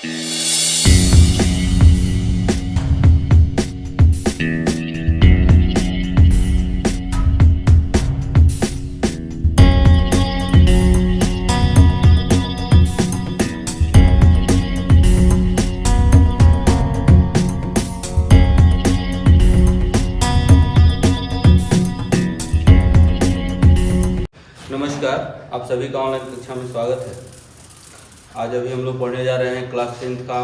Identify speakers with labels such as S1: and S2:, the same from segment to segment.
S1: नमस्कार, आप सभी का ऑनलाइन कक्षा में स्वागत है। आज अभी हम लोग पढ़ने जा रहे हैं क्लास 10th का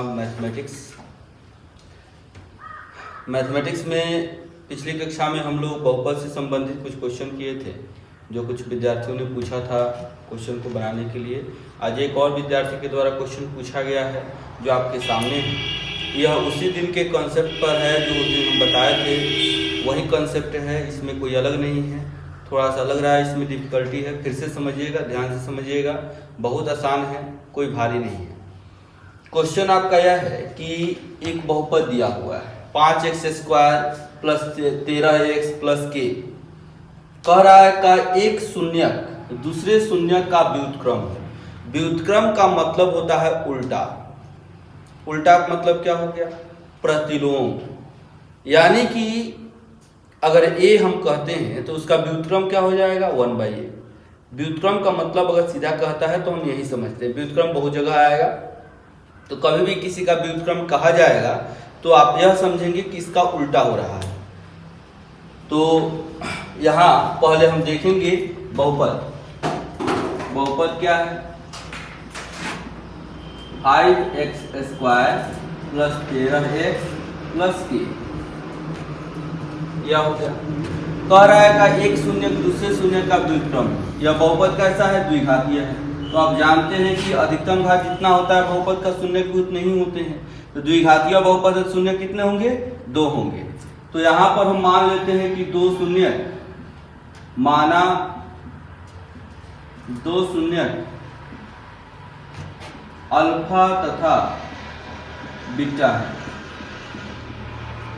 S1: मैथमेटिक्स में पिछली कक्षा में हम लोग बहुपद से संबंधित कुछ क्वेश्चन किए थे, जो कुछ विद्यार्थियों ने पूछा था क्वेश्चन को बनाने के लिए। आज एक और विद्यार्थी के द्वारा क्वेश्चन पूछा गया है जो आपके सामने है। यह उसी दिन के कॉन्सेप्ट पर है जो उस दिन हम बताए थे, वही कॉन्सेप्ट है, इसमें कोई अलग नहीं है। थोड़ा सा लग रहा है इसमें डिफिकल्टी है, फिर से समझिएगा, ध्यान से समझिएगा, बहुत आसान है, कोई भारी नहीं है। क्वेश्चन आपका यह है कि एक बहुपद दिया हुआ है 5x² plus 13x plus k, कह रहा है का एक शून्यक दूसरे शून्यक का व्युत्क्रम है। व्युत्क्रम का मतलब होता है उल्टा। उल्टा का मतलब क्या हो गया? प्रतिलोम। यानी कि अगर a हम कहते हैं तो उसका व्युत्क्रम क्या हो जाएगा? 1/a। व्युत्क्रम का मतलब अगर सीधा कहता है तो हम यही समझते हैं। व्युत्क्रम बहुत जगह आएगा, तो कभी भी किसी का व्युत्क्रम कहा जाएगा तो आप यह समझेंगे कि इसका उल्टा हो रहा है। तो यहाँ पहले हम देखेंगे बहुपद। बहुपद क्या है? 5x² plus 13x plus k, यह हो गया। कह रहा है का एक शून्य दूसरे शून्य का व्युत्क्रम। यह बहुपद कैसा है? द्विघातीय है। तो आप जानते हैं कि अधिकतम घात जितना होता है बहुपद का शून्य के उतने नहीं होते हैं। तो द्विघातीय बहुपद शून्य कितने होंगे? 2 होंगे। तो यहाँ पर हम मान लेते हैं कि 2 शून्य माना 2 शून्य अल्फा तथा बीटा है।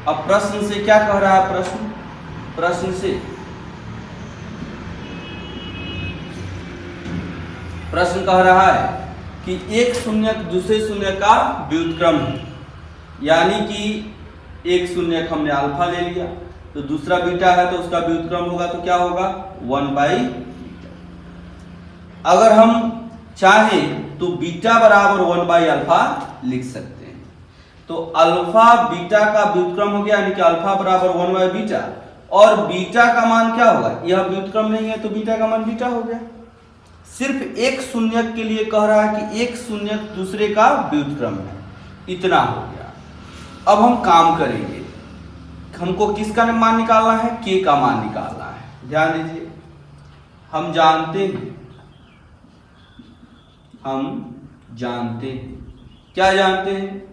S1: अब प्रश्न से क्या कह रहा है? प्रश्न कह रहा है कि एक शून्य दूसरे शून्य का व्युत्क्रम है। यानी कि एक शून्य हमने अल्फा ले लिया, तो दूसरा बीटा है तो उसका व्युत्क्रम होगा, तो क्या होगा? 1/। अगर हम चाहें तो बीटा बराबर 1/अल्फा लिख सकते हैं। तो अल्फा बीटा का व्युत्क्रम हो गया, यानी कि अल्फा बराबर 1/बीटा। और बीटा का मान क्या होगा? यह व्युत्क्रम नहीं है तो बीटा का मान बीटा हो गया। सिर्फ एक शून्यक के लिए कह रहा है कि एक शून्यक दूसरे का व्युत्क्रम है, इतना हो गया। अब हम काम करेंगे, हमको किसका मान निकालना है? k का मान निकालना है। ध्यान दीजिए, हम जानते हैं क्या जानते हैं?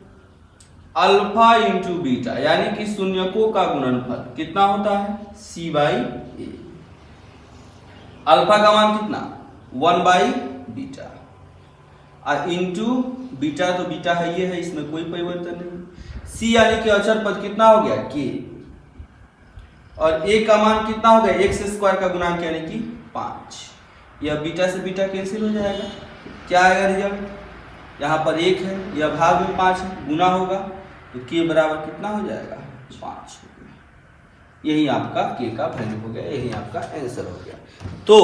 S1: अल्फा इंटू बीटा, यानी कि शून्यकों का गुणनफल कितना होता है? c/a। अल्फा का मान कितना? 1/बीटा। और इंटू बीटा, तो बीटा है ये है, इसमें कोई परिवर्तन नहीं। c यानी कि अचर पद कितना हो गया? k। और a का मान कितना हो गया? x² का गुणांक यानी कि 5। यह बीटा से बीटा कैंसिल हो जाएगा, क्या आएगा रिजल्ट? यहाँ पर 1 है, यह भाग में 5 है, गुना होगा तो k बराबर कितना हो जाएगा? 5। यही आपका k का वैल्यू हो गया, यही आपका आंसर हो गया। तो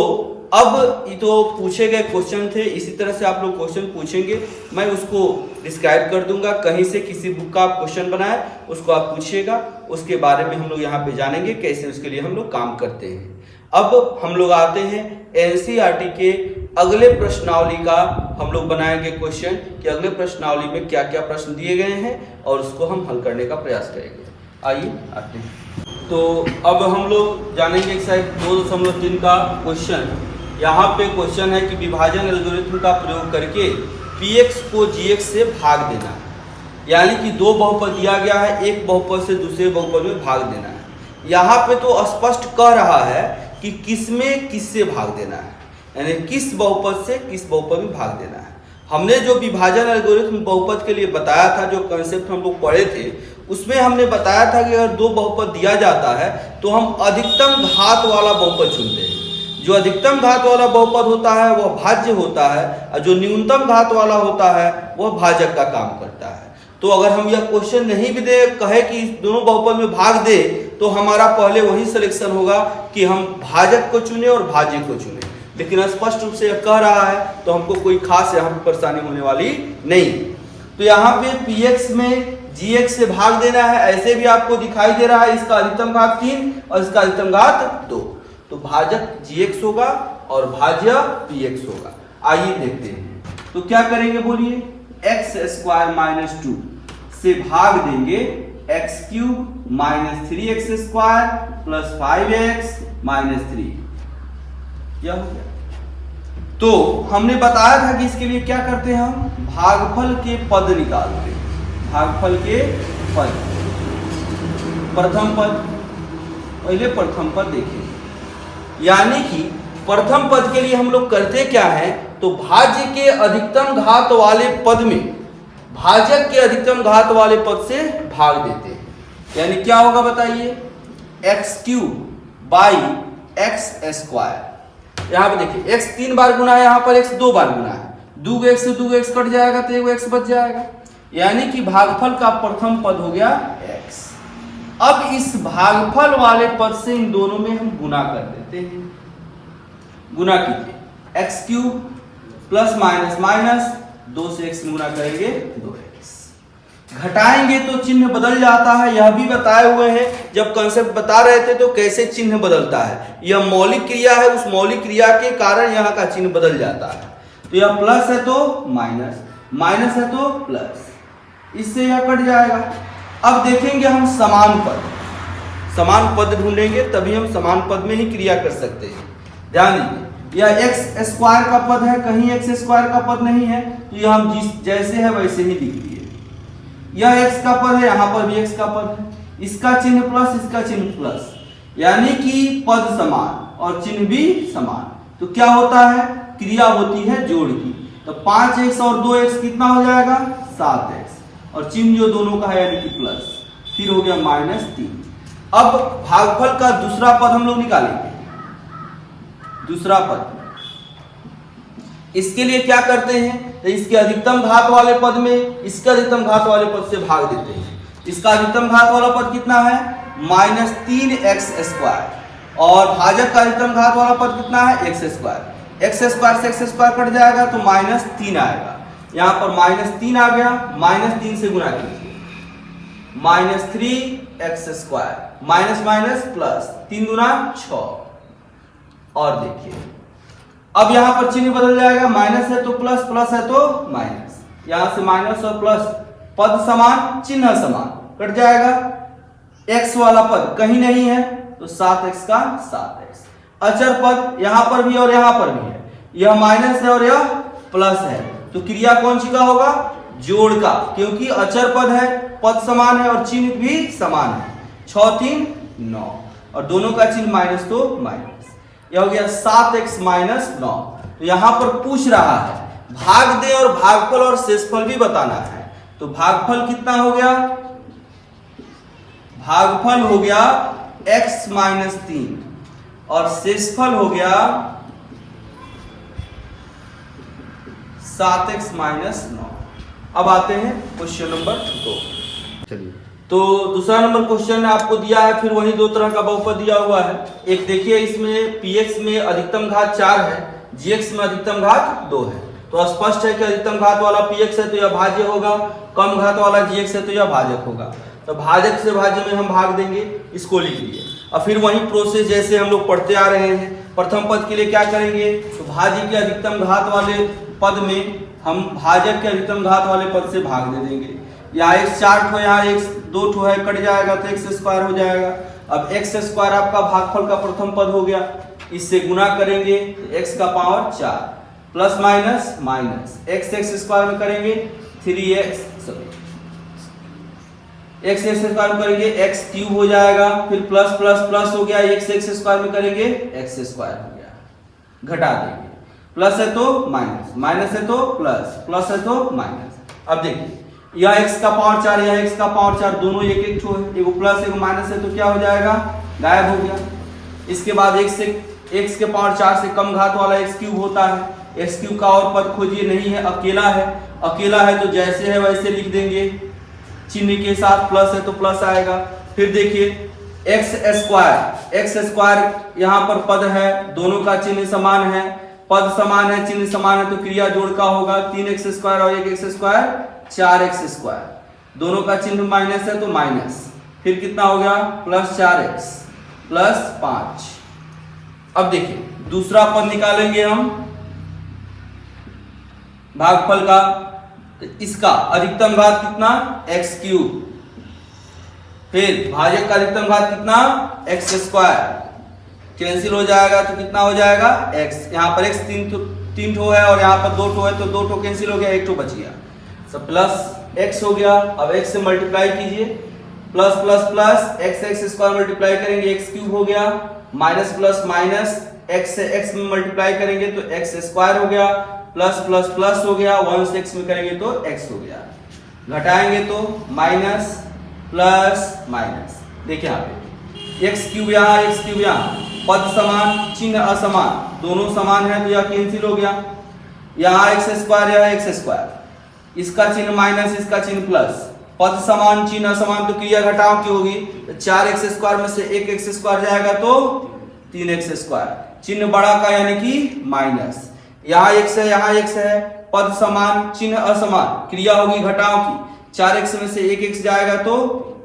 S1: अब ये तो पूछे गए क्वेश्चन थे, इसी तरह से आप लोग क्वेश्चन पूछेंगे, मैं उसको डिस्क्राइब कर दूंगा। कहीं से किसी बुक का आप क्वेश्चन बनाए उसको आप पूछिएगा, उसके बारे में हम लोग यहाँ पे जानेंगे कैसे उसके लिए हम लोग काम करते हैं। अब हम लोग आते हैं एनसीईआरटी के अगले प्रश्नावली का हम लोग बनाएंगे क्वेश्चन कि अगले प्रश्नावली में क्या क्या प्रश्न दिए गए हैं और उसको हम हल करने का प्रयास करेंगे। आइए आते हैं। तो अब हम लोग जानेंगे एक्सरसाइज 2.3 का क्वेश्चन। यहाँ पे क्वेश्चन है कि विभाजन एल्गोरिथम का प्रयोग करके px को gx से भाग देना, यानी कि 2 बहुपद दिया गया है, एक बहुपद से दूसरे बहुपद में भाग देना है। यहाँ पे तो स्पष्ट कह रहा है कि किसमें किससे भाग देना है, यानी किस बहुपद से किस बहुपद में भाग देना है। हमने जो विभाजन एल्गोरिथम बहुपद के लिए बताया था, जो कंसेप्ट हम लोग पढ़े थे, उसमें हमने बताया था कि अगर 2 बहुपद दिया जाता है तो हम अधिकतम घात वाला बहुपद चुनते हैं। जो अधिकतम घात वाला बहुपद होता है वह भाज्य होता है और जो न्यूनतम घात वाला होता है वह भाजक का काम करता है। तो अगर हम यह क्वेश्चन नहीं भी दे कहे कि दोनों बहुपद में भाग दे तो हमारा पहले वही सिलेक्शन होगा कि हम भाजक को चुने और भाज्य को चुने, लेकिन स्पष्ट रूप से यह कह रहा है तो हमको कोई खास यहाँ पे परेशानी होने वाली नहीं। तो यहाँ पे px में gx से भाग देना है, ऐसे भी आपको दिखाई दे रहा है इसका अधिकतम घात 3 और इसका अधिकतम घात 2, तो भाजक gx होगा और भाज्य px होगा। आइए देखते हैं, तो क्या करेंगे बोलिए, x स्क्वायर माइनस 2 से भाग देंगे x cube minus 3x square plus 5x minus 3, यह हो गया। तो हमने बताया था कि इसके लिए क्या करते हैं, हम भागफल के पद निकालते हैं, भागफल के पद, प्रथम पद, पहले प्रथम पद देखें, यानी कि प्रथम पद के लिए हम लोग करते क्या है, तो भाज्य के अधिकतम घात वाले पद में भाजक के अधिकतम घात वाले पद से भाग देते हैं, यानी क्या होगा बताइए, x cube by x square. यहाँ पे देखिए x 3 बार गुना है, यहाँ पर x 2 बार गुना है, 2x से 2x कट जाएगा तो 1x बच जाएगा, यानी कि भागफल का प्रथम पद हो गया x। अब इस भागफल वाले पद से इन दोनों में हम गुना कर देते हैं, गुना कीजिए x cube plus minus minus 2 से x गुना करेंगे 2x, घटाएंगे तो चिन्ह बदल जाता है, यह भी बताए हुए हैं, जब कंसेप्ट बता रहे थे तो कैसे चिन्ह बदलता है, यह मौलिक क्रिया है, उस मौलिक क्रिया के कारण यहाँ का चिन्ह बदल जाता है। तो यह प्लस है तो माइनस, माइनस है तो प्लस, इससे यह कट जाएगा। अब देखेंगे हम समान पद, समान पद ढूंढेंगे तभी हम समान पद में ही क्रिया कर सकते हैं। ध्यान दीजिए, यह एक्स स्क्वायर का पद है, कहीं एक्स स्क्वायर का पद नहीं है, तो यह हम जिस जैसे है वैसे ही लिख दिए। यह x का पद है, यहाँ पर भी x का पद है, इसका चिन्ह प्लस इसका चिन्ह प्लस, यानी कि पद समान और चिन्ह भी समान, तो क्या होता है, क्रिया होती है जोड़ की, तो 5x और 2x कितना हो जाएगा 7x, और चिन्ह जो दोनों का है यानी कि प्लस, फिर हो गया माइनस 3। अब भागफल का दूसरा पद हम लोग निकालेंगे, दूसरा पद, इसके लिए क्या करते हैं, तो इसके अधिकतम घात वाले पद में इसके अधिकतम घात वाले पद से भाग देते हैं। इसका अधिकतम घात वाला पद कितना है, माइनस 3x स्क्वायर, और भाजक का अधिकतम घात वाला पद कितना है x स्क्वायर, x स्क्वायर से x स्क्वायर कट जाएगा तो माइनस 3 आएगा, यहाँ पर माइनस 3 आ गया, माइनस 3 से गुना कीजिए, minus 3x square minus minus plus 3 गुना 6, और देखिए अब यहां पर चिन्ह बदल जाएगा, माइनस है तो प्लस, प्लस है तो माइनस, यहां से माइनस और प्लस, पद समान चिन्ह समान, कट जाएगा, x वाला पद कहीं नहीं है तो 7x का 7x, अचर पद यहां पर भी और यहां पर भी है, यह माइनस है और यह प्लस है, तो क्रिया कौन सी का होगा, जोड़ का, क्योंकि अचर पद है, पद समान है और चिन्ह भी समान है, 6 3 9, और दोनों का चिन्ह माइनस तो माइनस, यह हो गया 7x माइनस 9। तो यहां पर पूछ रहा है भाग दे और भागफल और शेषफल भी बताना है, तो भागफल कितना हो गया, भागफल हो गया x माइनस 3 और शेषफल हो गया 7x माइनस 9। अब आते हैं क्वेश्चन नंबर 2, चलिए, तो दूसरा नंबर क्वेश्चन आपको दिया है, फिर वही दो तरह का बहुपद दिया हुआ है, एक देखिए इसमें px में अधिकतम घात 4 है, gx में अधिकतम घात 2 है, तो स्पष्ट है कि अधिकतम घात वाला px है तो यह भाज्य होगा, कम घात वाला gx है तो यह भाजक होगा, तो भाजक से भाज्य में हम भाग देंगे, इसको लिख लिए। और फिर वही प्रोसेस जैसे हम लोग पढ़ते आ रहे हैं, प्रथम पद के लिए क्या करेंगे, तो भाज्य के अधिकतम घात वाले पद में हम भाजक के अधिकतम घात वाले पद से भाग दे देंगे, यहाँ x 4 ठो यहाँ x 2 ठो है, कट जाएगा तो x स्क्वायर हो जाएगा। अब x स्क्वायर आपका भागफल का प्रथम पद हो गया, इससे गुना करेंगे तो x का power 4 plus minus minus x square में करेंगे 3x, x स्क्वायर में करेंगे x क्यूब हो जाएगा, फिर प्लस प्लस प्लस हो गया, x स्क्वायर में करेंगे x स्क्वायर हो गया, घटा देंगे, प्लस है तो माइनस, माइनस है तो प्लस, प्लस है तो माइनस। अब देखिए यह x का पावर 4 यह x का पावर 4 दोनों एक एक ठो है, एगो प्लस एगो माइनस है तो क्या हो जाएगा, गायब हो गया। इसके बाद x से x के पावर 4 से कम घात वाला x क्यूब होता है। x क्यूब का और पद खोजिए, नहीं है, अकेला है। अकेला है तो जैसे है वैसे लिख देंगे, चिन्ह के साथ, प्लस है तो प्लस आएगा। फिर देखिए एक्स स्क्वायर यहाँ पर पद है, दोनों का चिन्ह समान है, पद समान है, चिन्ह समान है, तो क्रिया जोड़ का होगा 3x स्क्वायर और 1x स्क्वायर 4x स्क्वायर, दोनों का चिन्ह माइनस है तो माइनस, फिर कितना हो गया प्लस 4x प्लस 5। अब देखिए दूसरा पद निकालेंगे हम भागफल का, तो इसका अधिकतम घात कितना x क्यूब, फिर भाजक का अधिकतम घात कितना x स्क्वायर, कैंसिल हो जाएगा तो कितना हो जाएगा x, यहाँ पर x तीन ठो है और यहाँ पर 2 ठो है तो 2 ठो कैंसिल हो गया, 1 ठो बच गया, सब प्लस x हो गया। अब x से मल्टीप्लाई कीजिए, plus plus plus x square multiply करेंगे x क्यूब हो गया, माइनस प्लस माइनस x से x में मल्टीप्लाई करेंगे तो x स्क्वायर हो गया, प्लस प्लस प्लस हो गया, 1 से x में करेंगे तो x हो गया, घटाएंगे तो माइनस प्लस माइनस। देखिए यहाँ पे x क्यूब यहाँ x क्यूब यहाँ, पद समान चिन्ह असमान, दोनों समान है तो यह कैंसिल हो गया, यहाँ x स्क्वायर यह x स्क्वायर, इसका चिन्ह माइनस इसका चिन्ह प्लस, पद समान चिन्ह असमान तो क्रिया घटाव की होगी, तो 4x स्क्वायर में से 1x स्क्वायर जाएगा तो 3x स्क्वायर, चिन्ह बड़ा का यानी कि माइनस, यहाँ x है यहाँ x है, पद समान चिन्ह असमान, क्रिया होगी घटाव की, 4x में से 1x जाएगा तो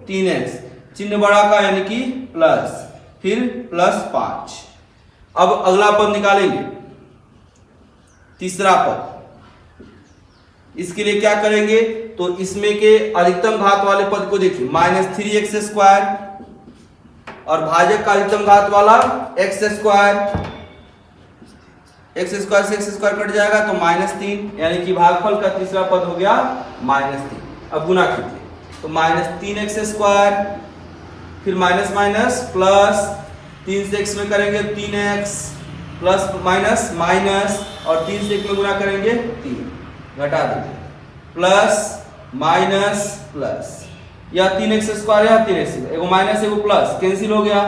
S1: 3x, चिन्ह बड़ा का यानी कि प्लस, फिर प्लस 5। अब अगला पद निकालेंगे, तीसरा पद, इसके लिए क्या करेंगे तो इसमें के अधिकतम घात वाले पद को देखिए -3x स्क्वायर और भाजक का अधिकतम घात वाला x स्क्वायर, x स्क्वायर से x स्क्वायर कट जाएगा तो -3, यानी कि भागफल का तीसरा पद हो गया -3। अब गुना कीजिए तो -3x स्क्वायर, फिर माइनस माइनस प्लस, 3 से x में करेंगे 3x प्लस माइनस माइनस, और 3 से 1 में गुना करेंगे 3, घटा दीजिए, प्लस माइनस प्लस, यह 3x स्क्वायर यह 3x, एगो माइनस एगो प्लस कैंसिल हो गया,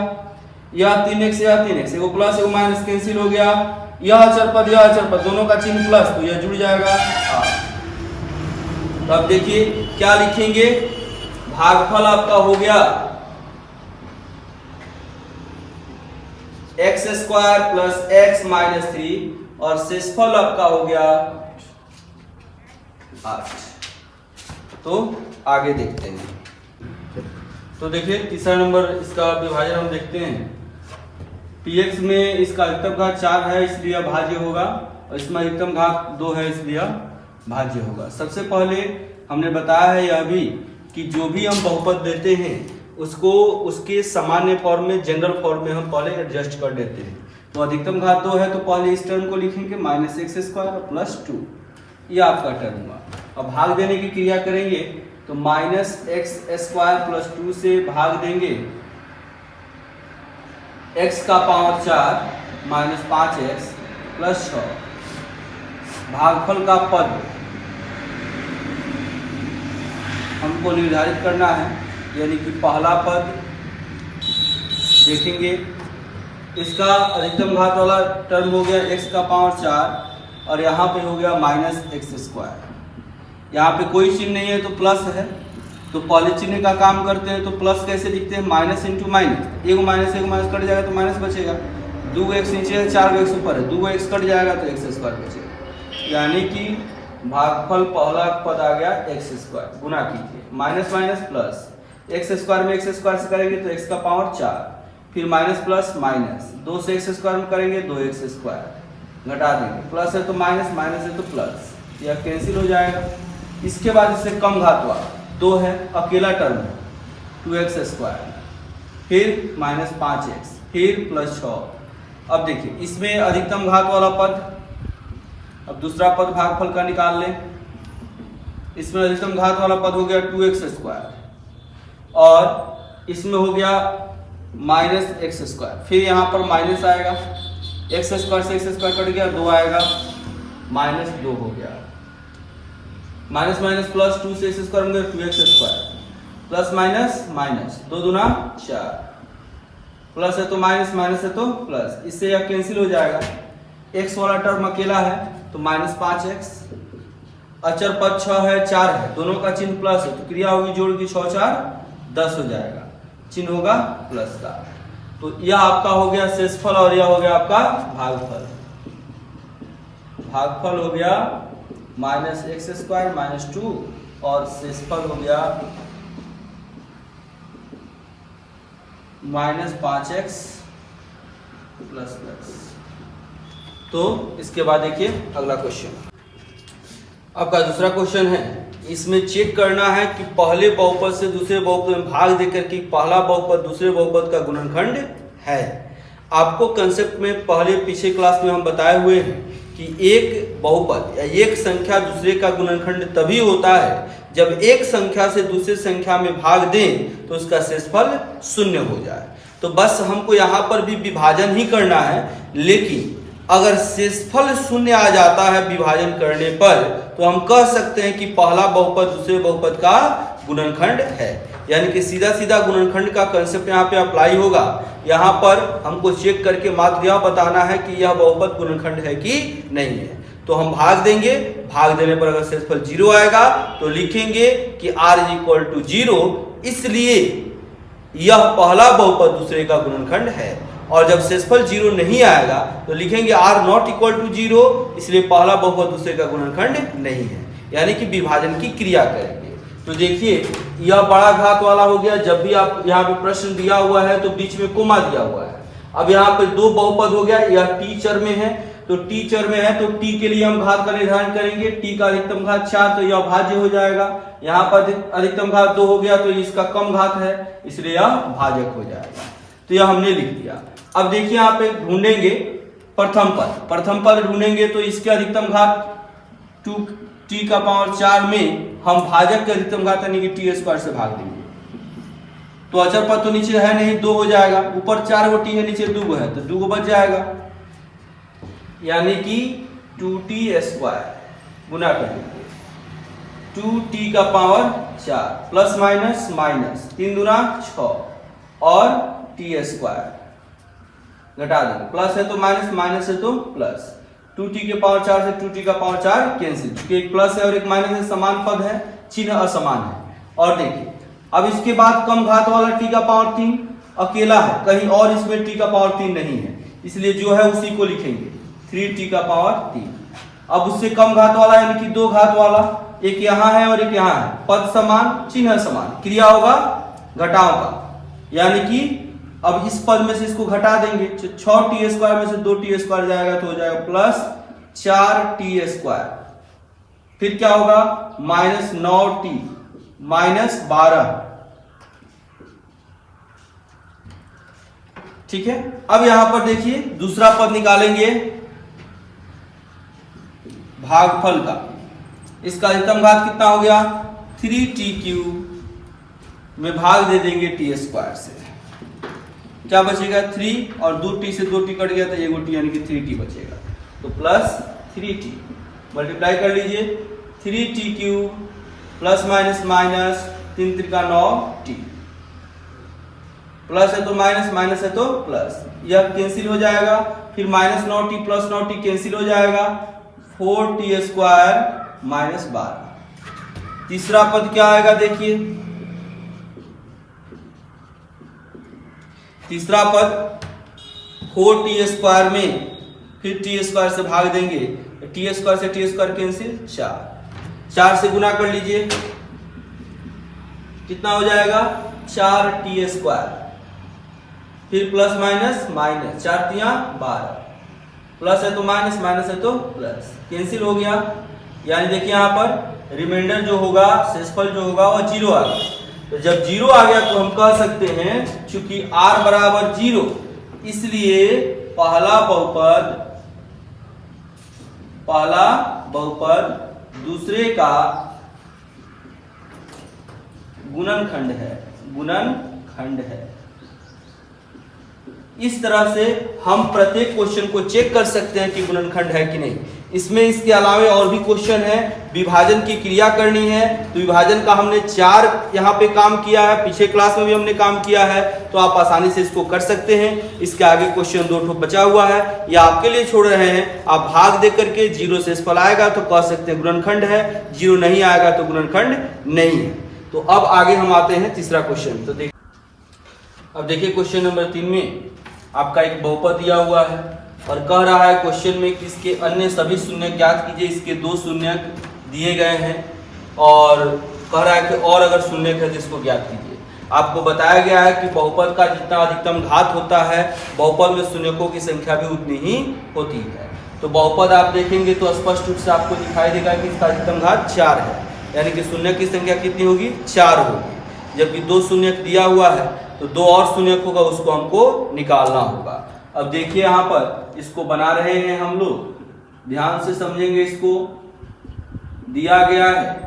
S1: यह 3x यह 3x, एगो प्लस एगो माइनस कैंसिल हो गया, यह अचर पद दोनों का चिन्ह प्लस तो यह जुड़ जाएगा। तो अब देखिए क्या लिखेंगे, भागफल आपका हो गया x square plus x minus 3 और शेषफल आपका हो गया 8। तो आगे देखते हैं, तो देखिए तीसरा नंबर इसका विभाजन हम देखते हैं, px में इसका अधिकतम घात 4 है इसलिए भाज्य होगा, और इसमें अधिकतम घात 2 है इसलिए भाज्य होगा। सबसे पहले हमने बताया है यह भी कि जो भी हम बहुपद देते हैं उसको उसके सामान्य फॉर्म में, जनरल फॉर्म में हम पहले एडजस्ट कर देते हैं। तो अधिकतम घात 2 है तो पहले इस टर्म को लिखेंगे -x स्क्वायर प्लस 2, ये आपका टर्म हुआ। अब भाग देने की क्रिया करेंगे तो -x स्क्वायर प्लस 2 से भाग देंगे x का पावर 4 माइनस 5x प्लस 6, भागफल का पद हमको निर्धारित करना है, यानी कि पहला पद देखेंगे, इसका अधिकतम घात वाला टर्म हो गया x का पावर 4 और यहाँ पे हो गया -x स्क्वायर, यहाँ पे कोई चिन्ह नहीं है तो प्लस है, तो पहले चिन्ह का काम करते हैं। तो प्लस कैसे लिखते हैं, माइनस इंटू माइनस, एगो माइनस कट जाएगा तो माइनस बचेगा, 2x नीचे है 4x ऊपर है, 2x कट जाएगा तो x स्क्वायर बचेगा, यानी कि भागफल पहला पद आ गया x स्क्वायर। गुना कीजिए minus minus plus, x square में x स्क्वायर से करेंगे तो x का पावर 4, फिर माइनस प्लस माइनस, 2 से x स्क्वायर में करेंगे 2x स्क्वायर, घटा देंगे, प्लस है तो माइनस, माइनस है तो प्लस, यह कैंसिल हो जाएगा। इसके बाद इससे कम घात वाला 2 है, अकेला टर्म है 2x स्क्वायर, फिर माइनस 5x, फिर प्लस 6। अब देखिए इसमें अधिकतम घात वाला पद, अब दूसरा पद भागफल का निकाल लें, इसमें अधिकतम घात वाला पद हो गया 2x स्क्वायर और इसमें हो गया -x स्क्वायर, फिर यहाँ पर माइनस आएगा, x स्क्वायर से x स्क्वायर कट गया, 2 आएगा, -2 हो गया, माइनस माइनस प्लस, 2 से x स्क्वायर में 2x square plus minus minus, 2 दूना 4 प्लस है तो माइनस, माइनस है तो प्लस, इससे यह कैंसिल हो जाएगा। x वाला टर्म अकेला है तो -5x, अचर पद 6 है 4 है, दोनों का चिन्ह प्लस है तो क्रिया होगी जोड़ की 6 4 10 हो जाएगा, चिन्ह होगा प्लस का। तो यह आपका हो गया शेषफल और यह हो गया आपका भागफल। भागफल हो गया -x² -2 और शेषफल हो गया -5x + 10। तो इसके बाद देखिए अगला क्वेश्चन, आपका दूसरा क्वेश्चन है। इसमें चेक करना है कि पहले बहुपद से दूसरे बहुपद में भाग देकर के पहला बहुपद दूसरे बहुपद का गुणनखंड है। आपको कंसेप्ट में पहले पीछे क्लास में हम बताए हुए हैं कि एक बहुपद या एक संख्या दूसरे का गुणनखंड तभी होता है जब एक संख्या से दूसरी संख्या में भाग दें तो उसका शेषफल 0 हो जाए। तो बस हमको यहाँ पर भी विभाजन ही करना है, लेकिन अगर शेषफल 0 आ जाता है विभाजन करने पर तो हम कह सकते हैं कि पहला बहुपद दूसरे बहुपद का गुणनखंड है। यानी कि सीधा सीधा गुणनखंड का कंसेप्ट यहाँ पे अप्लाई होगा। यहाँ पर हमको चेक करके मात्र यह बताना है कि यह बहुपद गुणनखंड है कि नहीं है। तो हम भाग देंगे, भाग देने पर अगर शेषफल 0 आएगा तो लिखेंगे कि r = 0, इसलिए यह पहला बहुपद दूसरे का गुणनखंड है। और जब शेषफल 0 नहीं आएगा तो लिखेंगे r ≠ 0, इसलिए पहला बहुपद दूसरे का गुणनखंड नहीं है। यानी कि विभाजन की क्रिया करेंगे। तो देखिए यह बड़ा घात वाला हो गया। जब भी आप यहाँ पे प्रश्न दिया हुआ है तो बीच में कोमा दिया हुआ है। अब यहाँ पे दो बहुपद हो गया, यह टी चर में है तो टी चर में है तो टी के लिए हम घात का निर्धारण करेंगे। टी का अधिकतम घात 4 तो यह भाज्य हो जाएगा। यहाँ पर अधिकतम घात 2 हो गया तो इसका कम घात है, इसलिए यह भाजक हो जाएगा। तो यह हमने लिख दिया। अब देखिए यहाँ पे ढूंढेंगे प्रथम पद। प्रथम पद ढूंढेंगे तो इसके अधिकतम घात 2t⁴ में हम भाजक के अधिकतम घात यानी कि t² से भाग देंगे। तो अचर पद तो नीचे है नहीं, 2 हो जाएगा। ऊपर 4 गो टी है, नीचे 2 गो है तो 2 गो बच जाएगा, यानी कि 2t² गुना करेंगे 2t⁴ प्लस माइनस माइनस 3 दूना 6 और t² घटा देंगे। प्लस है तो माइनस, माइनस है तो प्लस। 2t⁴ से 2t⁴ कैंसिल, क्योंकि एक प्लस है और एक माइनस है, समान पद है, चिन्ह असमान है। और देखिए अब इसके बाद कम घात वाला t⁴ अकेला है, कहीं और इसमें t⁴ नहीं है, इसलिए जो है उसी को लिखेंगे 3t⁴। अब उससे कम घात वाला यानी कि 2 घात वाला, एक यहाँ है और एक यहाँ है, पद समान चिन्ह समान, क्रिया होगा घटाव का। यानी कि अब इस पद में से इसको घटा देंगे, 6t² में से 2t² जाएगा तो हो जाएगा प्लस 4t²। फिर क्या होगा -9t -12। ठीक है। अब यहां पर देखिए दूसरा पद निकालेंगे भागफल का। इसका अधिकतम घात कितना हो गया 3t³ में भाग दे देंगे t² से, क्या बचेगा 3 और 2t से 2t कट गया तो 1 t यानी कि 3t बचेगा। तो प्लस 3t मल्टीप्लाई कर लीजिए 3t³ plus minus minus 3 × 9t, plus है तो माइनस, माइनस है तो प्लस, यह कैंसिल हो जाएगा। फिर -9t + 9t कैंसिल हो जाएगा, 4t² -12। तीसरा पद क्या आएगा देखिए, तीसरा पद 4t² में फिर t² से भाग देंगे, t² से t² कैंसिल, 4 से गुना कर लीजिए, कितना हो जाएगा 4t²। फिर प्लस माइनस माइनस 4 × 12, प्लस है तो माइनस, माइनस है तो प्लस, कैंसिल हो गया। यानी देखिए यहाँ पर रिमाइंडर जो होगा, शेषफल जो होगा वह 0 आ गया। तो जब 0 आ गया तो हम कह सकते हैं चूंकि r = 0, इसलिए पहला बहुपद दूसरे का गुणनखंड है। इस तरह से हम प्रत्येक क्वेश्चन को चेक कर सकते हैं कि गुणनखंड है कि नहीं। इसमें इसके अलावे और भी क्वेश्चन है, विभाजन की क्रिया करनी है, तो विभाजन का हमने 4 यहाँ पे काम किया है, पीछे क्लास में भी हमने काम किया है, तो आप आसानी से इसको कर सकते हैं। इसके आगे क्वेश्चन 2 ठो बचा हुआ है, ये आपके लिए छोड़ रहे हैं। आप भाग दे करके 0 से फल आएगा तो कह सकते हैं गुणनखंड है, 0 नहीं आएगा तो गुणनखंड नहीं है। तो अब आगे हम आते हैं तीसरा क्वेश्चन। तो अब देखिए क्वेश्चन नंबर 3 में आपका एक बहुपद दिया हुआ है और कह रहा है क्वेश्चन में कि इसके अन्य सभी शून्य ज्ञात कीजिए। इसके 2 शून्य दिए गए हैं और कह रहा है कि और अगर शून्य है तो इसको ज्ञात कीजिए। आपको बताया गया है कि बहुपद का जितना अधिकतम घात होता है, बहुपद में शून्यकों की संख्या भी उतनी ही होती है। तो बहुपद आप देखेंगे तो स्पष्ट रूप से आपको दिखाई देगा कि इसका अधिकतम घात 4 है, यानी कि शून्य की संख्या कितनी होगी, 4 होगी। जबकि 2 शून्य दिया हुआ है तो 2 और शून्य होगा, उसको हमको निकालना होगा। अब देखिए यहाँ पर इसको बना रहे हैं हम लोग, ध्यान से समझेंगे। इसको दिया गया है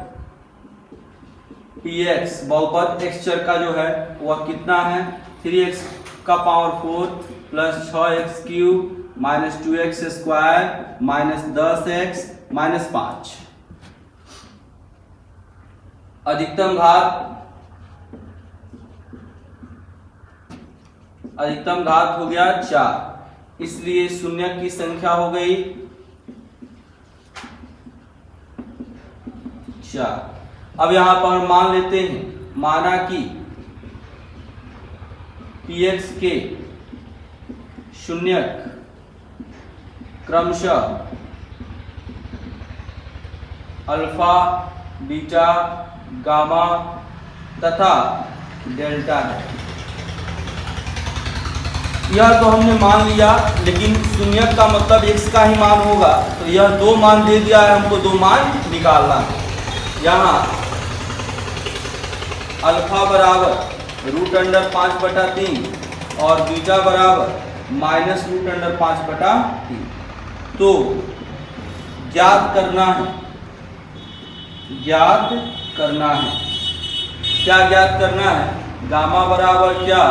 S1: px बहुपद x चर का जो है वह कितना है, 3x का power 4 plus 6x cube minus 2x square minus 10x minus 5। अधिकतम घात हो गया 4, इसलिए शून्य की संख्या हो गई 4। अब यहां पर मान लेते हैं, माना कि px के शून्यक क्रमशः अल्फा, बीटा, गामा तथा डेल्टा है। यह तो हमने मान लिया, लेकिन शून्यक का मतलब x का ही मान होगा, तो यह 2 मान दे दिया है, हमको 2 मान निकालना है। यहाँ अल्फा बराबर √5/3 और बीटा बराबर -√5/3। तो ज्ञात करना है, क्या ज्ञात करना है, गामा बराबर क्या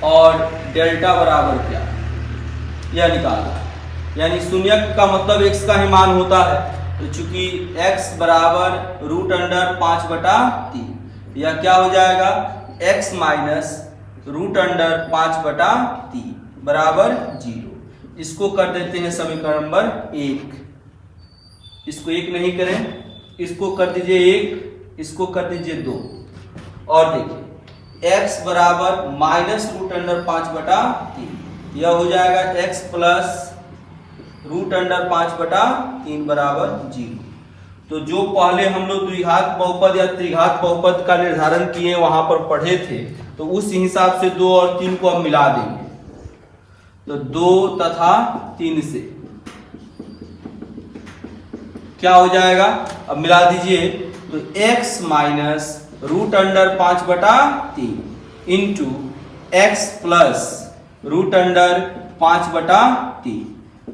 S1: और डेल्टा बराबर क्या, यह निकालना है। यानी शून्यक का मतलब x का ही मान होता है, तो चूंकि x बराबर √5/3, यह क्या हो जाएगा, x माइनस √5/3 बराबर 0। इसको कर देते हैं समीकरण नंबर 1। इसको 1 नहीं करें, इसको कर दीजिए 1, इसको कर दीजिए 2। और देखिए x बराबर -√5/3, यह हो जाएगा x प्लस √5/3 बराबर 0। तो जो पहले हम लोग द्विघात बहुपद या त्रिघात बहुपद का निर्धारण किए वहां पर पढ़े थे, तो उस हिसाब से 2 और 3 को अब मिला देंगे। तो 2 तथा 3 से क्या हो जाएगा, अब मिला दीजिए, तो x minus √5/3 into x plus √5/3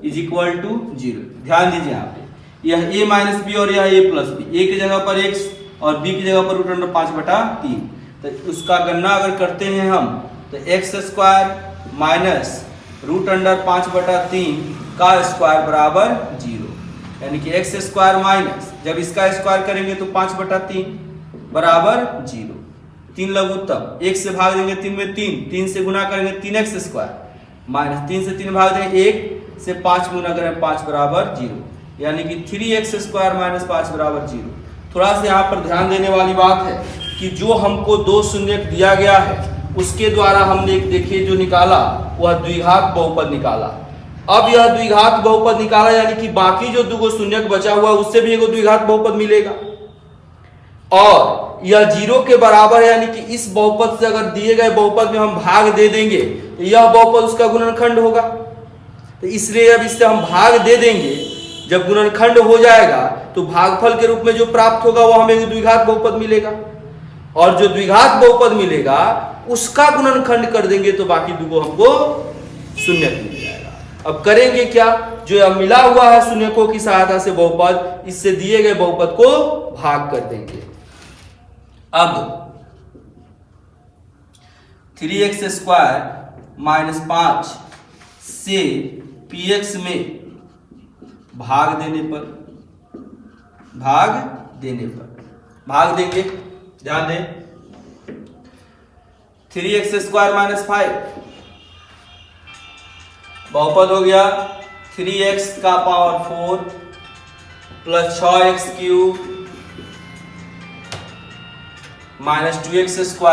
S1: is equal to 0। ध्यान दीजिए यहाँ पे, यह a माइनस बी और यह a प्लस बी, a की जगह पर x और b की जगह पर √5/3। तो उसका गणना अगर करते हैं हम, तो x स्क्वायर माइनस √5/3 का स्क्वायर बराबर 0, यानी कि x स्क्वायर माइनस, जब इसका स्क्वायर करेंगे तो 5/3 बराबर 0। 3 लघुत्तम, 1 से भाग देंगे 3 में 3 से गुना करेंगे 3x स्क्वायर माइनस 3 से 3 भाग देंगे 1 से 5 गुना करेंगे 5 बराबर 0, यानी कि 3x स्क्वायर माइनस 5 बराबर 0। थोड़ा सा यहाँ पर ध्यान देने वाली बात है कि जो हमको 2 शून्यक दिया गया है उसके द्वारा हमने देखिए जो निकाला वह द्विघात बहुपद निकाला। अब यह द्विघात बहुपद निकाला, यानी कि बाकी जो 2 शून्यक बचा हुआ उससे भी एक द्विघात बहुपद मिलेगा, और यह 0 के बराबर है, यानी कि इस बहुपद से अगर दिए गए बहुपद में हम भाग दे देंगे तो यह बहुपद उसका गुणनखंड होगा। तो इसलिए अब इससे हम भाग दे देंगे, जब गुणनखंड हो जाएगा तो भागफल के रूप में जो प्राप्त होगा वह हमें द्विघात बहुपद मिलेगा, और जो द्विघात बहुपद मिलेगा उसका गुणनखंड कर देंगे तो बाकी 2 हमको शून्यक मिल जाएगा। अब करेंगे क्या, जो अब मिला हुआ है शून्यकों की सहायता से बहुपद, इससे दिए गए बहुपद को भाग कर देंगे। अब 3x स्क्वायर माइनस 5 से px में भाग देने पर, भाग देने पर, भाग देंगे, ध्यान दें। 3x² - 5 बहुपद हो गया 3x का power 4 plus 6x³ minus 2x²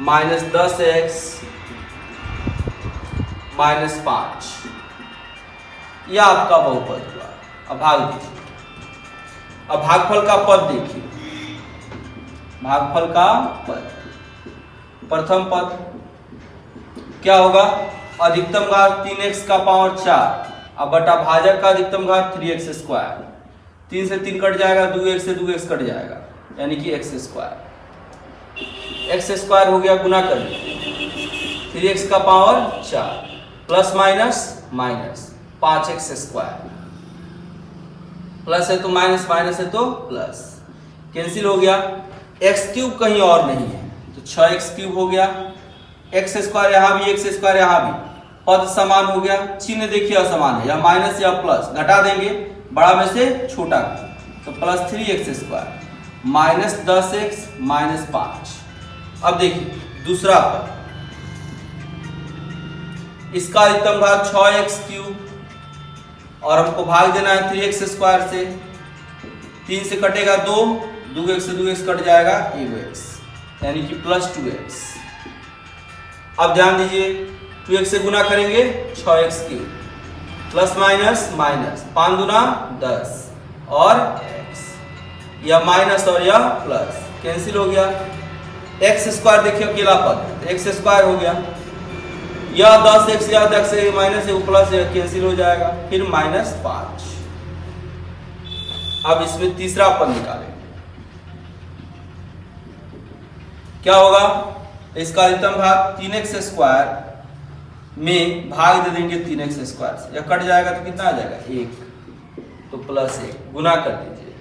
S1: minus 10x minus 5, यह आपका बहुपद हुआ। अब भाग दीजिए। अब भागफल का पद देखिए, भागफल का पद, प्रथम पद क्या होगा, अधिकतम घात 3x का पावर 4 अब बटा भाजक का अधिकतम घात 3x², 3 से 3 कट जाएगा, 2x से 2x कट जाएगा, यानी कि x², x² हो गया, गुना कर लीजिए 3x का power 4 plus minus minus 5x², plus है तो माइनस, माइनस है तो प्लस, कैंसिल हो गया, x³ कहीं और नहीं है तो 6x³ हो गया, x² यहाँ भी, x² यहाँ भी, पद समान हो गया, चिन्ह देखिए असमान है, या माइनस या प्लस, घटा देंगे बड़ा में से छोटा तो plus 3x² minus 10x minus 5। अब देखिए दूसरा पद, इसका अधिकतम घात 6x³ और हमको भाग देना है 3x² से, 3 से कटेगा 2, 2x से 2x कट जाएगा 1x, यानी कि प्लस 2x। अब ध्यान दीजिए 2x से गुना करेंगे 6x³ प्लस माइनस माइनस 5 दूना 10 और x, यह माइनस और यह प्लस, कैंसिल हो गया, x² देखिए अकेला पद, x² हो गया, यह 10x या 10 से माइनस है प्लस कैंसिल हो जाएगा, फिर माइनस 5। अब इसमें तीसरा पद निकालेंगे, क्या होगा, इसका अधिकतम घात 3x² में भाग दे देंगे 3x² से, यह कट जाएगा तो कितना आ जाएगा 1, तो प्लस 1, गुना कर दीजिए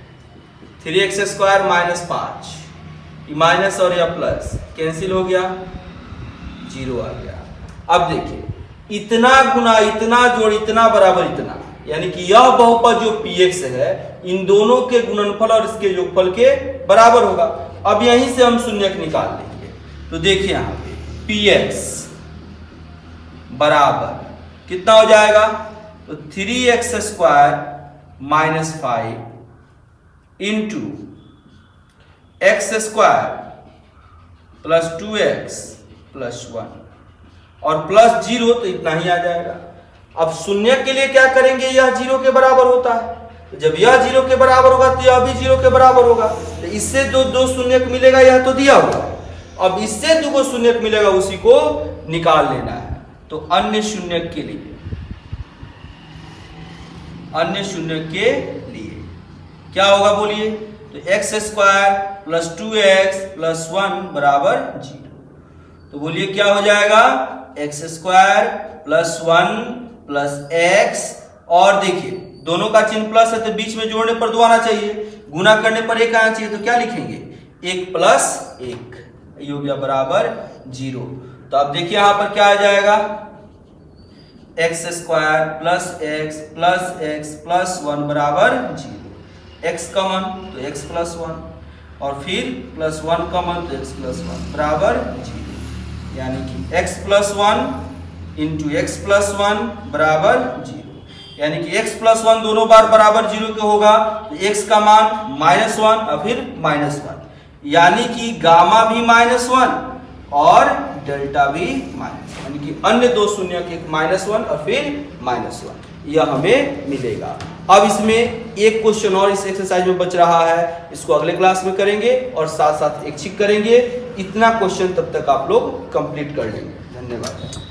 S1: 3x² माइनस 5, माइनस और यह प्लस कैंसिल हो गया, 0 आ गया। अब देखिए इतना गुना इतना जोड़ इतना बराबर इतना, यानी कि यह बहुपद जो px है इन दोनों के गुणनफल और इसके योगफल के बराबर होगा। अब यहीं से हम शून्यक निकाल लेंगे, तो देखिए यहां पे px बराबर कितना हो जाएगा, तो 3x² minus 5 into x² plus 2x plus 1 और प्लस 0, तो इतना ही आ जाएगा। अब शून्य के लिए क्या करेंगे, यह 0 के बराबर होता है, तो जब यह 0 के बराबर होगा तो यह भी 0 के बराबर होगा, तो इससे दो शून्यक मिलेगा, यह तो दिया हुआ है, अब इससे दो शून्यक मिलेगा, उसी को निकाल लेना है। तो अन्य शून्यक के लिए, अन्य शून्यक के लिए क्या होगा बोलिए, तो x² प्लस 2x प्लस 1 बराबर 0, तो बोलिए क्या हो जाएगा, x² प्लस 1 प्लस x, और देखिए दोनों का चिन्ह प्लस है तो बीच में जोड़ने पर 2 आना चाहिए, गुना करने पर 1 आना चाहिए, तो क्या लिखेंगे 1 प्लस 1, ये हो गया बराबर 0। तो अब देखिए यहां पर क्या आ जाएगा, x² प्लस x प्लस 1 बराबर 0, x कॉमन तो x प्लस 1 और फिर प्लस 1 कॉमन तो x प्लस 1 बराबर 0, यानी कि x plus 1 into x plus 1 बराबर 0, यानी कि x प्लस 1 दोनों बार बराबर 0 के होगा, तो x का मान -1 और फिर -1, यानी कि गामा भी -1 और डेल्टा भी माइनस, यानी कि अन्य दो शून्य के -1 और फिर -1, यह हमें मिलेगा। अब इसमें एक क्वेश्चन और इस एक्सरसाइज में बच रहा है, इसको अगले क्लास में करेंगे और साथ साथ एक चेक करेंगे। इतना क्वेश्चन तब तक आप लोग कंप्लीट कर लेंगे। धन्यवाद।